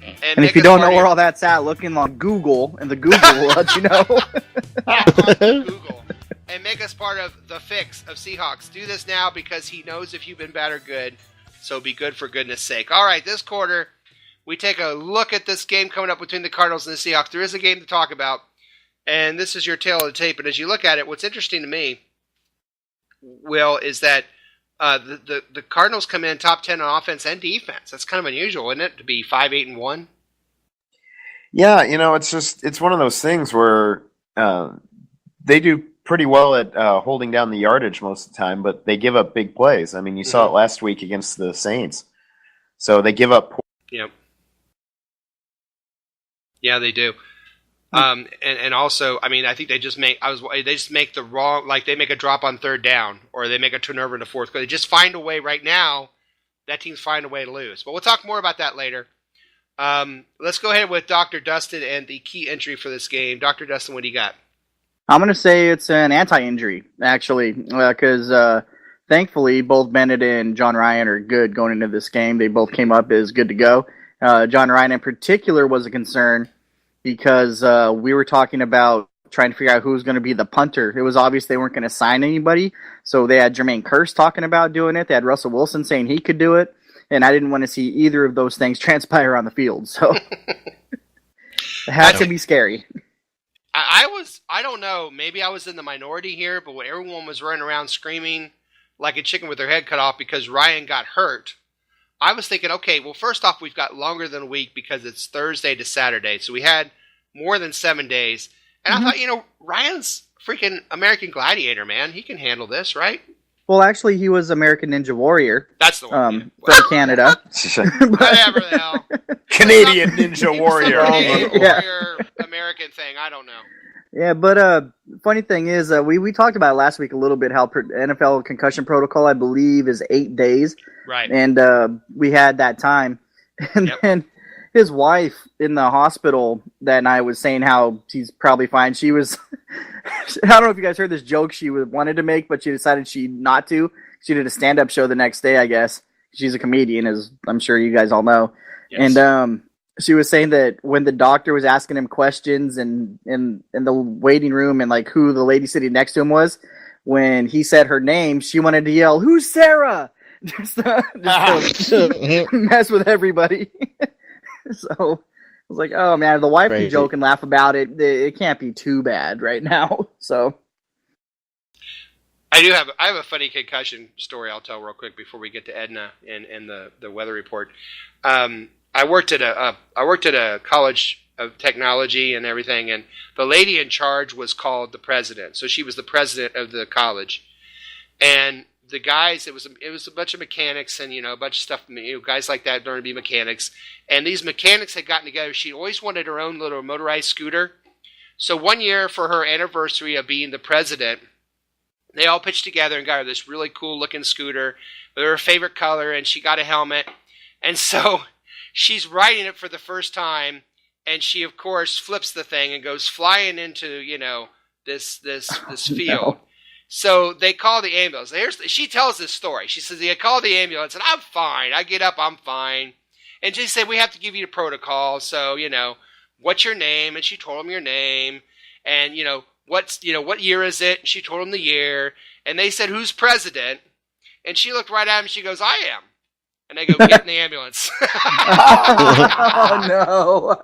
And make if you us don't part know of where your- all that's at, look in on Google, and the Google will let you know. on Google and make us part of the fix of Seahawks. Do this now because he knows if you've been bad or good, so be good for goodness sake. All right, this quarter, we take a look at this game coming up between the Cardinals and the Seahawks. There is a game to talk about, and this is your tail of the tape. And as you look at it, what's interesting to me, Will, is that the Cardinals come in top 10 on offense and defense. That's kind of unusual, isn't it, to be 5-8-1? Yeah, it's one of those things where they do pretty well at holding down the yardage most of the time, but they give up big plays. I mean, you saw it last week against the Saints. So they give up. Yep. Yeah, they do. And also, I mean, I think they just make the wrong, like they make a drop on third down or they make a turnover in the fourth quarter. They just find a way right now. That team's find a way to lose. But we'll talk more about that later. Let's go ahead with Dr. Dustin and the key entry for this game. Dr. Dustin, what do you got? I'm going to say it's an anti-injury, actually, because thankfully both Bennett and John Ryan are good going into this game. They both came up as good to go. John Ryan in particular was a concern because we were talking about trying to figure out who was going to be the punter. It was obvious they weren't going to sign anybody, so they had Jermaine Kearse talking about doing it. They had Russell Wilson saying he could do it, and I didn't want to see either of those things transpire on the field, so it had to be scary. I don't know, maybe I was in the minority here, but when everyone was running around screaming like a chicken with their head cut off because Ryan got hurt, I was thinking, okay, well, first off, we've got longer than a week because it's Thursday to Saturday, so we had more than 7 days. And I thought, Ryan's freaking American Gladiator, man. He can handle this, right? Well, actually, he was American Ninja Warrior. That's the one. For Canada. Whatever the hell. Canadian Ninja Warrior. Canadian Yeah. Warrior American thing. I don't know. Yeah, but funny thing is, we talked about it last week a little bit how NFL concussion protocol, I believe, is 8 days. Right. And we had that time. And then his wife in the hospital that night was saying how she's probably fine. She was, I don't know if you guys heard this joke she wanted to make, but she decided not to. She did a stand-up show the next day, I guess. She's a comedian, as I'm sure you guys all know. Yes. And she was saying that when the doctor was asking him questions and in the waiting room and like who the lady sitting next to him was, when he said her name, she wanted to yell, "Who's Sarah?" just to mess with everybody. So I was like, oh man, the wife can joke and laugh about it. It can't be too bad right now. So I have a funny concussion story I'll tell real quick before we get to Edna and the weather report. I worked at a college of technology and everything. And the lady in charge was called the president. So she was the president of the college. And the guys, it was a bunch of mechanics and, a bunch of stuff, guys like that learn to be mechanics. And these mechanics had gotten together. She always wanted her own little motorized scooter. So one year for her anniversary of being the president, they all pitched together and got her this really cool looking scooter with her favorite color, and she got a helmet. And so she's riding it for the first time, and she, of course, flips the thing and goes flying into, this field. No. So they call the ambulance. She tells this story. She says, they call the ambulance, and I'm fine. I get up, I'm fine. And she said, we have to give you the protocol. So, what's your name? And she told him your name. And, what year is it? And she told him the year. And they said, who's president? And she looked right at him and she goes, I am. And they go, get in the ambulance. Oh, no.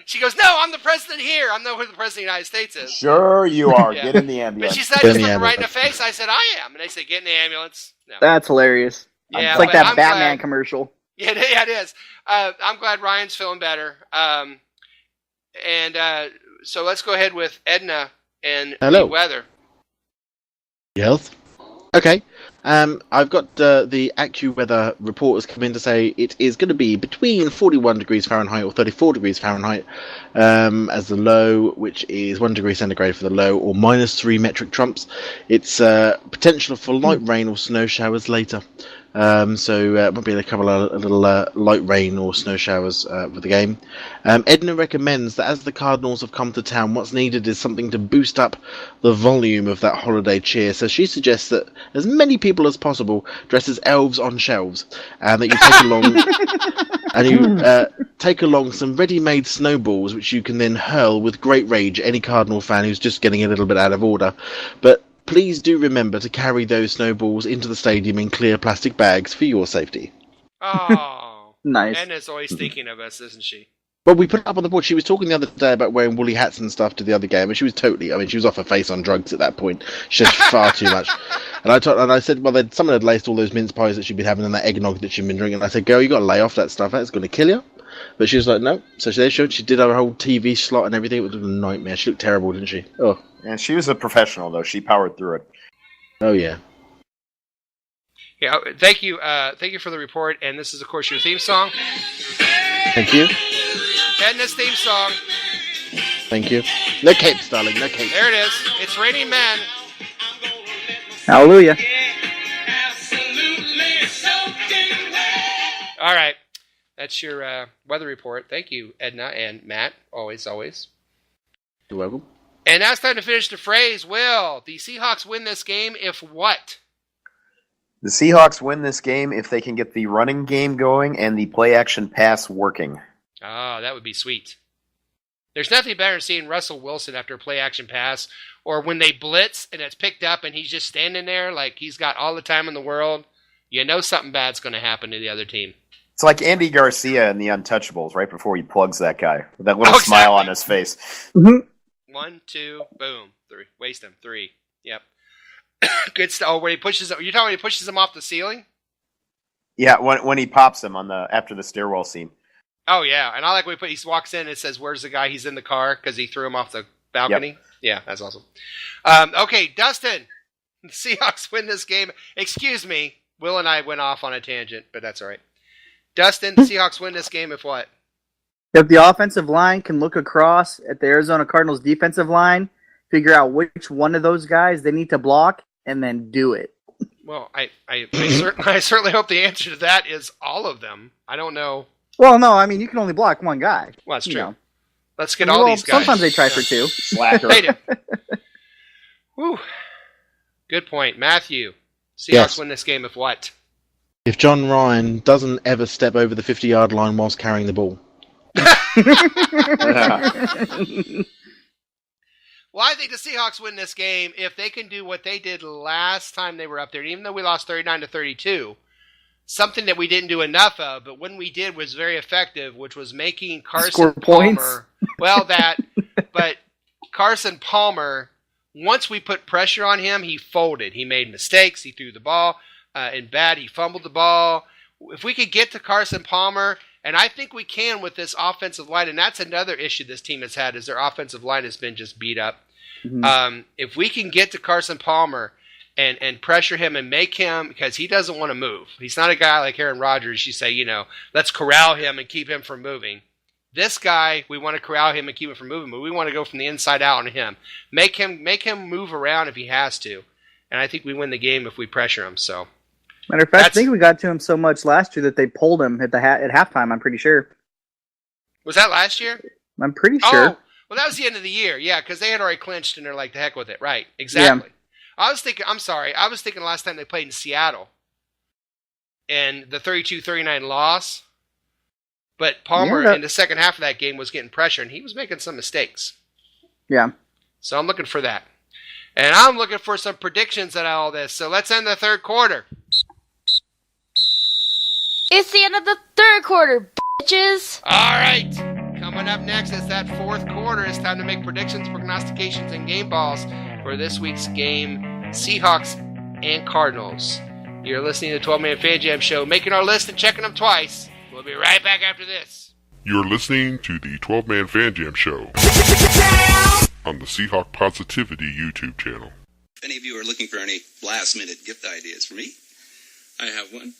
She goes, no, I'm the president here. I'm not who the president of the United States is. Sure you are. Yeah. Get in the ambulance. But she said, just looked right in the face. I said, I am. And they said, get in the ambulance. No. That's hilarious. Yeah, it's like that Batman glad. Commercial. Yeah, it is. I'm glad Ryan's feeling better. So let's go ahead with Edna and the weather. Health. Okay. I've got the AccuWeather report has come in to say it is going to be between 41 degrees Fahrenheit or 34 degrees Fahrenheit as the low, which is 1 degree centigrade for the low, or -3 metric trumps. It's potential for light rain or snow showers later. So it might be a couple of little light rain or snow showers for the game. Edna recommends that as the Cardinals have come to town, what's needed is something to boost up the volume of that holiday cheer. So she suggests that as many people as possible dress as elves on shelves, and that you take along some ready-made snowballs, which you can then hurl with great rage at any Cardinal fan who's just getting a little bit out of order. But please do remember to carry those snowballs into the stadium in clear plastic bags for your safety. Oh, nice. Edna's always thinking of us, isn't she? Well, we put it up on the board. She was talking the other day about wearing woolly hats and stuff to the other game, and she was she was off her face on drugs at that point. She said far too much. And I said, well, someone had laced all those mince pies that she'd been having and that eggnog that she'd been drinking. I said, girl, you got to lay off that stuff. That's going to kill you. But she was like, no. So she did her whole TV slot and everything. It was a nightmare. She looked terrible, didn't she? Oh. And she was a professional, though. She powered through it. Oh, yeah. Yeah, thank you for the report. And this is, of course, your theme song. Thank you. Edna's theme song. Thank you. No capes, darling. No capes. There it is. It's Raining Men. Hallelujah. All right. That's your weather report. Thank you, Edna and Matt. Always. You're welcome. And now it's time to finish the phrase. Will the Seahawks win this game if what? The Seahawks win this game if they can get the running game going and the play-action pass working. Oh, that would be sweet. There's nothing better than seeing Russell Wilson after a play-action pass, or when they blitz and it's picked up and he's just standing there like he's got all the time in the world. You know something bad's going to happen to the other team. It's like Andy Garcia in The Untouchables right before he plugs that guy with that little smile on his face. Mm-hmm. 1, 2, boom, 3. Waste him. 3. Yep. Good stuff. Oh, when he pushes him, you're talking when he pushes him off the ceiling? Yeah, when he pops him after the stairwell scene. Oh yeah, and I like when he walks in and it says, "Where's the guy?" He's in the car because he threw him off the balcony. Yep. Yeah, that's awesome. Okay, Dustin, the Seahawks win this game. Excuse me, Will and I went off on a tangent, but that's all right. Dustin, the Seahawks win this game if what? If the offensive line can look across at the Arizona Cardinals defensive line, figure out which one of those guys they need to block, and then do it. Well, I certainly hope the answer to that is all of them. I don't know. Well, no, I mean, you can only block one guy. Well, that's true. You know. Let's get all these guys. Sometimes they try for two. Slacker. They do. Whew. Good point. Matthew, Seahawks Yes. win this game if what? If John Ryan doesn't ever step over the 50-yard line whilst carrying the ball. Well, I think the Seahawks win this game if they can do what they did last time they were up there. And even though we lost 39-32, something that we didn't do enough of, but when we did was very effective, which was making Carson Score Palmer. points. Well, but Carson Palmer, once we put pressure on him, he folded. He made mistakes. He threw the ball in bad. He fumbled the ball. If we could get to Carson Palmer And I think we can with this offensive line, and that's another issue this team has had, is their offensive line has been just beat up. Mm-hmm. If we can get to Carson Palmer and pressure him and make him, because he doesn't want to move. He's not a guy like Aaron Rodgers. You say, let's corral him and keep him from moving. This guy, we want to corral him and keep him from moving, but we want to go from the inside out on him. Make him move around if he has to. And I think we win the game if we pressure him. So, matter of fact, I think we got to him so much last year that they pulled him at halftime. I'm pretty sure. Was that last year? I'm pretty sure. Oh, well, that was the end of the year. Yeah, because they had already clinched and they're like, the heck with it. Right, exactly. Yeah. I was thinking the last time they played in Seattle and the 32-39 loss. But Palmer in the second half of that game was getting pressure and he was making some mistakes. Yeah. So I'm looking for that. And I'm looking for some predictions at all this. So let's end the third quarter. It's the end of the third quarter, bitches. All right. Coming up next is that fourth quarter. It's time to make predictions, prognostications, and game balls for this week's game, Seahawks and Cardinals. You're listening to the 12-Man Fan Jam Show, making our list and checking them twice. We'll be right back after this. You're listening to the 12-Man Fan Jam Show on the Seahawk Positivity YouTube channel. If any of you are looking for any last-minute gift ideas for me, I have one.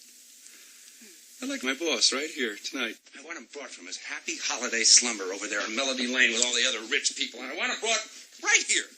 I like my boss right here tonight. I want him brought from his happy holiday slumber over there on Melody Lane with all the other rich people, and I want him brought right here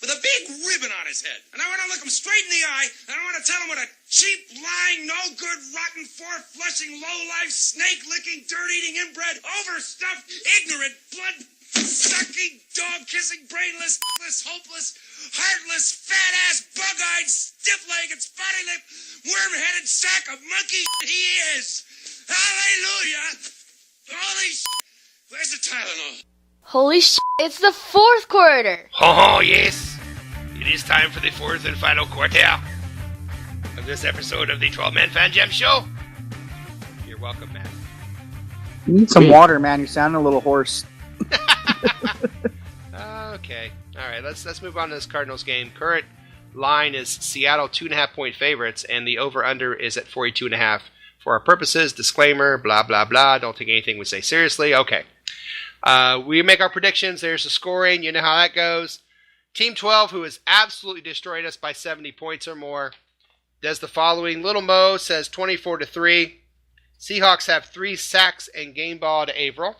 with a big ribbon on his head. And I want to look him straight in the eye, and I want to tell him what a cheap, lying, no-good, rotten, four-flushing, low-life, snake-licking, dirt-eating, inbred, overstuffed, ignorant, blood-sucking, dog-kissing, brainless, hopeless, heartless, fat-ass, bug-eyed, stiff-legged, spotty-lipped, worm-headed sack of monkey he is. Hallelujah! Holy shit! Where's the Tylenol? Holy shit, it's the fourth quarter. Oh, yes. It is time for the fourth and final quarter of this episode of the 12-Man Fan Jam Show. You're welcome, Matt. You need some water, man. You're sounding a little hoarse. Okay. All right, let's move on to this Cardinals game. Current line is Seattle 2.5-point favorites, and the over-under is at 42.5. For our purposes, disclaimer, blah, blah, blah. Don't take anything we say seriously. Okay. We make our predictions. There's the scoring. You know how that goes. Team 12, who has absolutely destroyed us by 70 points or more, does the following. Little Mo says 24-3. Seahawks have 3 sacks and game ball to Averill.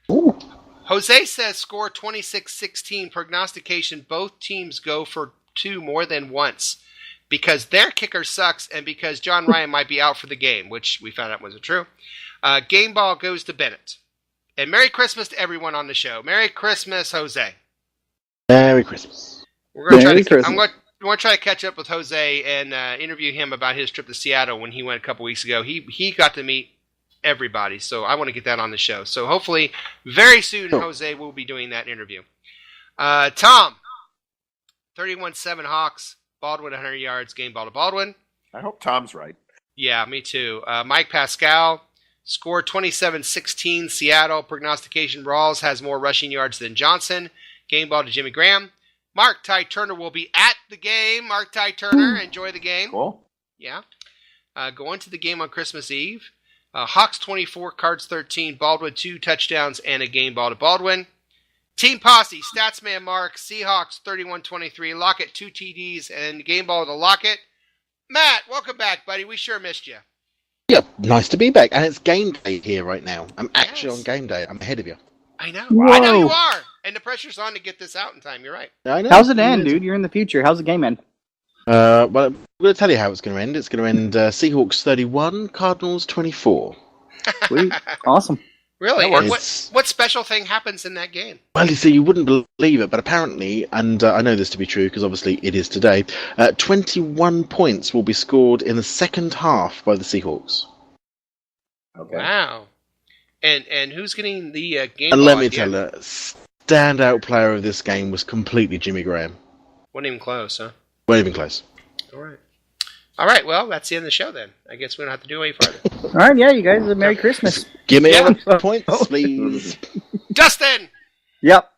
Ooh. Jose says score 26-16. Prognostication, both teams go for 2 more than once because their kicker sucks and because John Ryan might be out for the game, which we found out wasn't true. Game ball goes to Bennett. And Merry Christmas to everyone on the show. Merry Christmas, Jose. Merry Christmas. I'm going to try to catch up with Jose and interview him about his trip to Seattle when he went a couple weeks ago. He got to meet everybody, so I want to get that on the show. So hopefully very soon Jose will be doing that interview. Tom, 31-7 Hawks, Baldwin 100 yards, game ball to Baldwin. I hope Tom's right. Yeah, me too. Mike Pascal, score 27-16 Seattle. Prognostication, Rawls has more rushing yards than Johnson. Game ball to Jimmy Graham. Mark Ty Turner will be at the game. Mark Ty Turner, enjoy the game. Cool. Yeah. Going to the game on Christmas Eve. Hawks 24, Cards 13, Baldwin 2 touchdowns and a game ball to Baldwin. Team Posse, Statsman Mark, Seahawks 31-23, Lockett 2 TDs and game ball to Lockett. Matt, welcome back, buddy. We sure missed you. Yeah, nice to be back. And it's game day here right now. I'm actually on game day. I'm ahead of you. I know. Whoa. I know you are. And the pressure's on to get this out in time. You're right. I know. How's it end, dude? You're in the future. How's the game end? Well, I'm going to tell you how it's going to end. It's going to end Seahawks 31, Cardinals 24. Sweet. Awesome. Really? What special thing happens in that game? Well, you see, you wouldn't believe it, but apparently, and I know this to be true because obviously it is today, 21 points will be scored in the second half by the Seahawks. Okay. Wow. And who's getting the game And ball let me at the tell end? you, standout player of this game was completely Jimmy Graham. Wasn't even close, huh? Wasn't even close. All right, well, that's the end of the show then. I guess we don't have to do any farther. All right, yeah, you guys, Merry Christmas. Give me all the Oh. points, please. Dustin! Yep.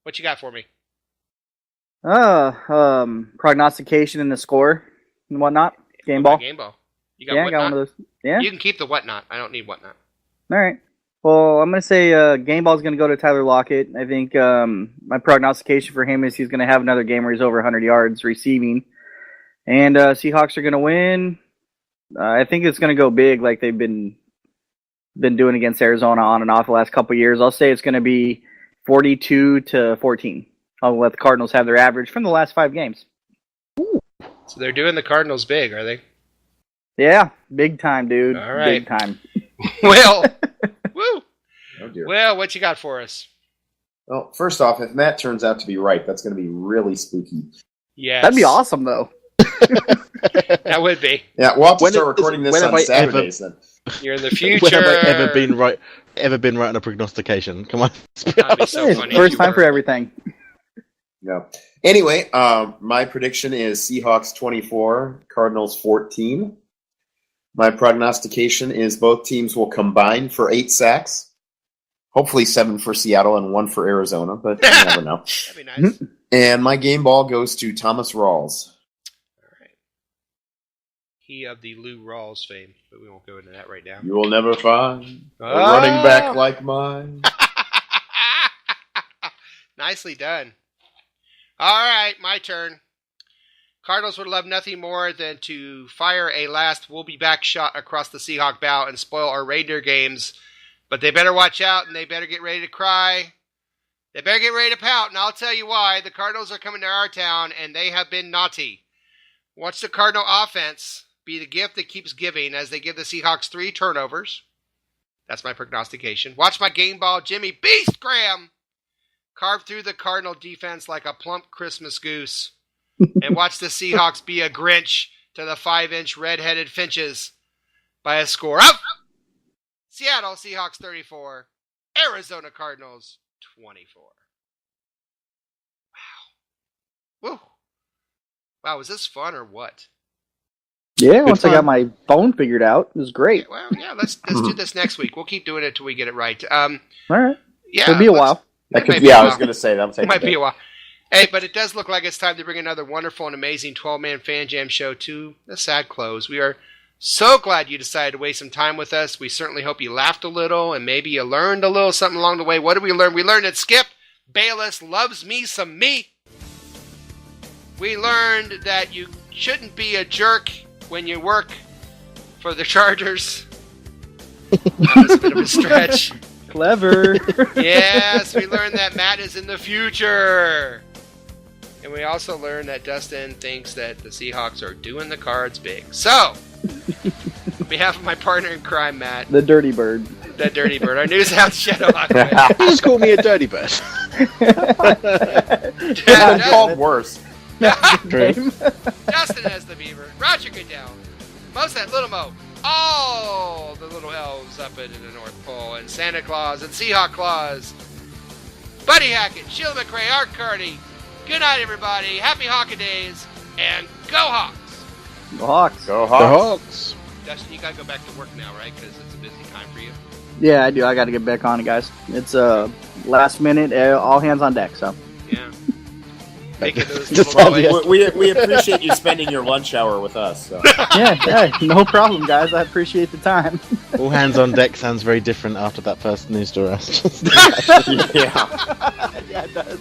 What you got for me? Prognostication and the score and whatnot. Game ball. Game ball. You got Yeah, I whatnot? got one of those. Yeah. You can keep the whatnot. I don't need whatnot. All right. Well, I'm going to say game ball is going to go to Tyler Lockett. I think my prognostication for him is he's going to have another game where he's over 100 yards receiving. And Seahawks are going to win. I think it's going to go big like they've been doing against Arizona on and off the last couple of years. I'll say it's going to be 42-14. I'll let the Cardinals have their average from the last 5 games. So they're doing the Cardinals big, are they? Yeah, big time, dude. All right. Big time. Well, woo. Oh, dear. Well, what you got for us? Well, first off, if Matt turns out to be right, that's going to be really spooky. Yes. That'd be awesome, though. That would be. Yeah, we'll have to start recording this on Saturdays then. You're in the future. When have I ever been right on a prognostication? Come on. That'd be so funny. First time for everything. No. Anyway, my prediction is Seahawks 24, Cardinals 14. My prognostication is both teams will combine for 8 sacks. Hopefully 7 for Seattle and 1 for Arizona, but you never know. That'd be nice. And my game ball goes to Thomas Rawls. All right. He of the Lou Rawls fame, but we won't go into that right now. You will never find a running back like mine. Nicely done. All right, my turn. Cardinals would love nothing more than to fire a last "we'll be back" shot across the Seahawk bow and spoil our reindeer games. But they better watch out, and they better get ready to cry. They better get ready to pout, and I'll tell you why. The Cardinals are coming to our town, and they have been naughty. Watch the Cardinal offense be the gift that keeps giving as they give the Seahawks 3 turnovers. That's my prognostication. Watch my game ball, Jimmy Beast Graham, carve through the Cardinal defense like a plump Christmas goose. And watch the Seahawks be a Grinch to the 5-inch red-headed Finches by a score of Seattle Seahawks 34, Arizona Cardinals 24. Wow. Woo. Wow, was this fun or what? Yeah, once I got my phone figured out, it was great. Well, yeah, let's do this next week. We'll keep doing it until we get it right. All right. Yeah, It'll be a while. That could be, I was going to say that. It might be a while. Hey, but it does look like it's time to bring another wonderful and amazing 12-man Fan Jam show to a sad close. We are so glad you decided to waste some time with us. We certainly hope you laughed a little and maybe you learned a little something along the way. What did we learn? We learned that Skip Bayless loves me some me. We learned that you shouldn't be a jerk when you work for the Chargers. That was a bit of a stretch. Clever. Yes, we learned that Matt is in the future. And we also learned that Dustin thinks that the Seahawks are doing the Cards big. So, on behalf of my partner in crime, Matt. The Dirty Bird. The Dirty Bird. Our news house, Shadow Hawkman. You just call me a dirty bird. It's been called worse. True. Dustin as the Beaver. Roger Goodell. Moset, Little Mo. All the little elves up in the North Pole. And Santa Claus and Seahawk Claus. Buddy Hackett, Sheila McRae, Art Carty. Good night, everybody. Happy HAWKIDAYS. And go Hawks. Go Hawks. Go Hawks. The Hawks. Dustin, you gotta go back to work now, right? Because it's a busy time for you. Yeah, I do. I got to get back on it, guys. It's last minute, all hands on deck. So. Yeah. Making those Just little obvious. noise. We appreciate you spending your lunch hour with us. So. Yeah, no problem, guys. I appreciate the time. All hands on deck sounds very different after that first news story. Yeah. Yeah, it does.